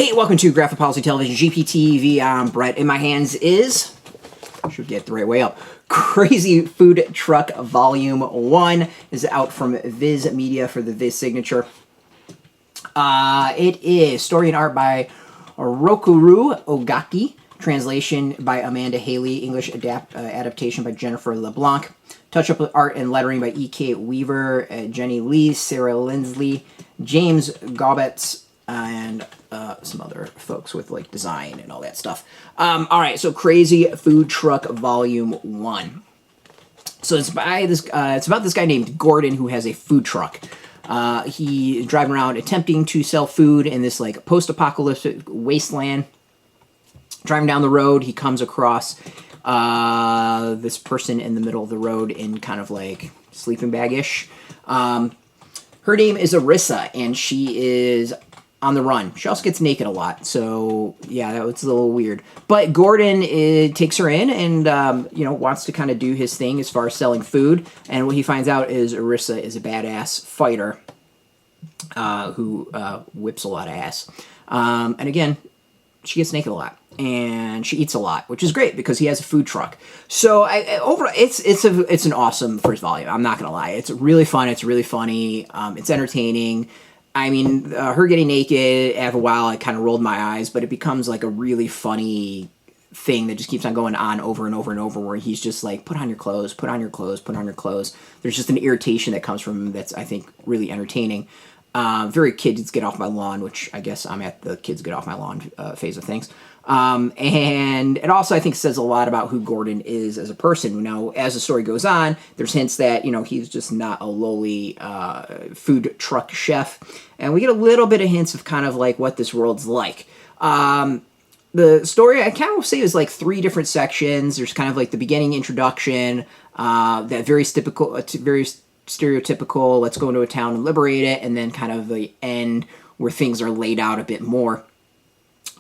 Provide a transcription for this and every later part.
Hey, welcome to Graphic Policy Television, GPTV. I'm Brett. In my hands is, should get the right way up, Crazy Food Truck Volume 1. This is out from Viz Media for the Viz signature. It is story and art by Rokurou Ogaki, translation by Amanda Haley, English adaptation by Jennifer LeBlanc, touch-up art and lettering by E.K. Weaver, Jeannie Lee, Sara Linsley, James Gaubatz, and some other folks with like design and all that stuff. All right, so Crazy Food Truck Volume 1. So it's by this. It's about this guy named Gordon who has a food truck. He is driving around attempting to sell food in this like post-apocalyptic wasteland. Driving down the road, he comes across this person in the middle of the road in kind of like sleeping bag-ish. Her name is Arisa, and she is on the run. She also gets naked a lot, so yeah, that was a little weird. But Gordon takes her in and, wants to kind of do his thing as far as selling food. And what he finds out is Arisa is a badass fighter who whips a lot of ass. And again, she gets naked a lot. And she eats a lot, which is great because he has a food truck. So overall, it's an awesome first volume. I'm not gonna lie, it's really fun. It's really funny. It's entertaining. I mean, her getting naked after a while, I kind of rolled my eyes, but it becomes like a really funny thing that just keeps on going on over and over and over, where he's just like, put on your clothes, put on your clothes, put on your clothes. There's just an irritation that comes from him that's, I think, really entertaining. Very kids get off my lawn, which I guess I'm at the kids get off my lawn phase of things. And it also, I think, says a lot about who Gordon is as a person. Now, as the story goes on, there's hints that, he's just not a lowly food truck chef. And we get a little bit of hints of kind of like what this world's like. The story, I kind of say, is like 3 different sections. There's kind of like the beginning introduction, that very stereotypical, let's go into a town and liberate it, and then kind of the end where things are laid out a bit more.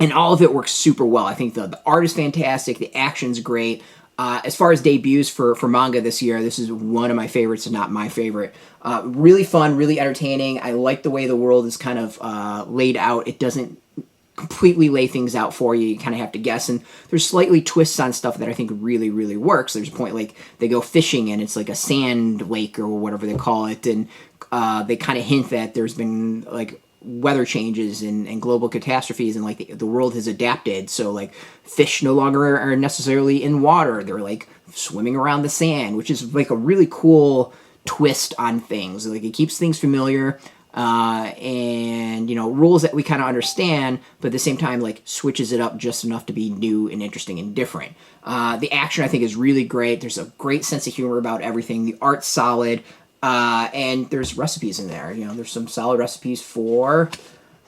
And all of it works super well. I think the art is fantastic. The action's great. As far as debuts for manga this year, this is one of my favorites, and not my favorite. Really fun, really entertaining. I like the way the world is kind of laid out. It doesn't completely lay things out for you. You kind of have to guess. And there's slightly twists on stuff that I think really, really works. There's a point like they go fishing, and it's like a sand lake or whatever they call it. And they kind of hint that there's been like weather changes and global catastrophes, and like the world has adapted, so like fish no longer are necessarily in water, they're like swimming around the sand, which is like a really cool twist on things. Like it keeps things familiar, and rules that we kind of understand, but at the same time like switches it up just enough to be new and interesting and different. The action, I think, is really great. There's a great sense of humor about everything. The art's solid. And there's recipes in there. There's some solid recipes for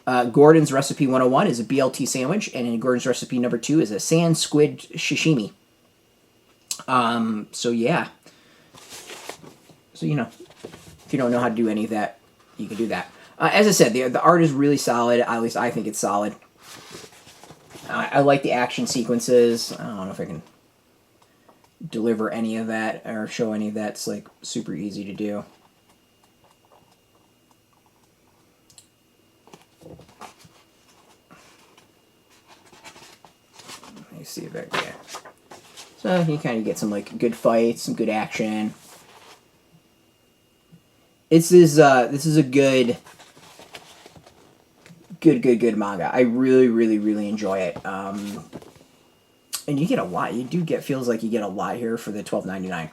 Gordon's recipe 101 is a BLT sandwich, and in Gordon's recipe number 2 is a sand squid sashimi. So yeah. So if you don't know how to do any of that, you can do that. As I said, the art is really solid. At least I think it's solid. I like the action sequences. I don't know if I can deliver any of that or show any of that. It's like super easy to do. Let me see if I can. So you kind of get some like good fights, some good action. This is a good manga. I really, really, really enjoy it. And you get a lot. Feels like you get a lot here for the $12.99.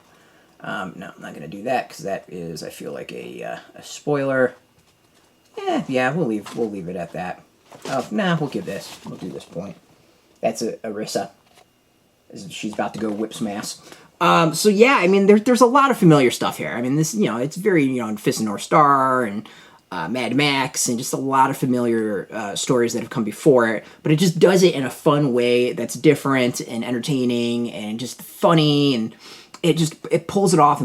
No, I'm not going to do that because that is, I feel like, a spoiler. Yeah, we'll leave it at that. We'll do this point. That's Arisa. She's about to go whip some ass. So yeah, I mean, there's a lot of familiar stuff here. I mean, this, it's very, Fist of North Star and Mad Max, and just a lot of familiar stories that have come before it, but it just does it in a fun way that's different and entertaining and just funny, and it pulls it off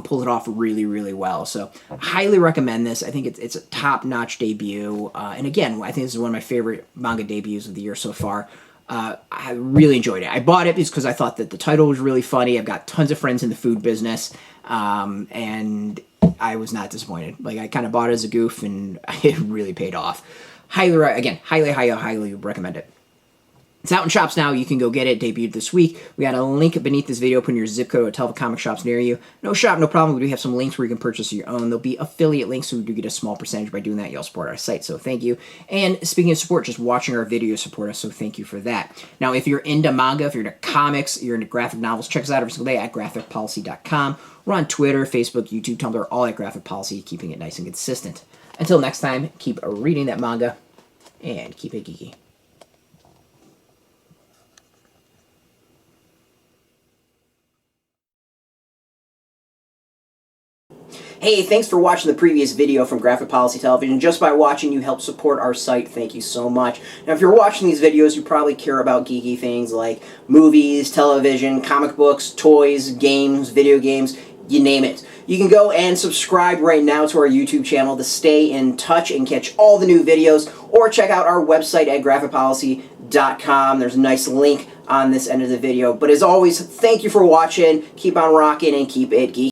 really, really well. So I highly recommend this. I think it's a top-notch debut, and again, I think this is one of my favorite manga debuts of the year so far. I really enjoyed it. I bought it because I thought that the title was really funny. I've got tons of friends in the food business, and I was not disappointed. Like, I kind of bought it as a goof, and it really paid off. highly recommend it. It's out in shops now. You can go get it. Debuted this week. We got a link beneath this video. Put in your zip code. Tell the comic shops near you. No shop, no problem. We do have some links where you can purchase your own. There'll be affiliate links, so we do get a small percentage by doing that. You'll support our site, so thank you. And speaking of support, just watching our videos support us, so thank you for that. Now, if you're into manga, if you're into comics, you're into graphic novels, check us out every single day at graphicpolicy.com. We're on Twitter, Facebook, YouTube, Tumblr, all at Graphic Policy, keeping it nice and consistent. Until next time, keep reading that manga and keep it geeky. Hey, thanks for watching the previous video from Graphic Policy Television. Just by watching, you help support our site. Thank you so much. Now, if you're watching these videos, you probably care about geeky things like movies, television, comic books, toys, games, video games, you name it. You can go and subscribe right now to our YouTube channel to stay in touch and catch all the new videos, or check out our website at graphicpolicy.com. There's a nice link on this end of the video. But as always, thank you for watching. Keep on rocking and keep it geeky.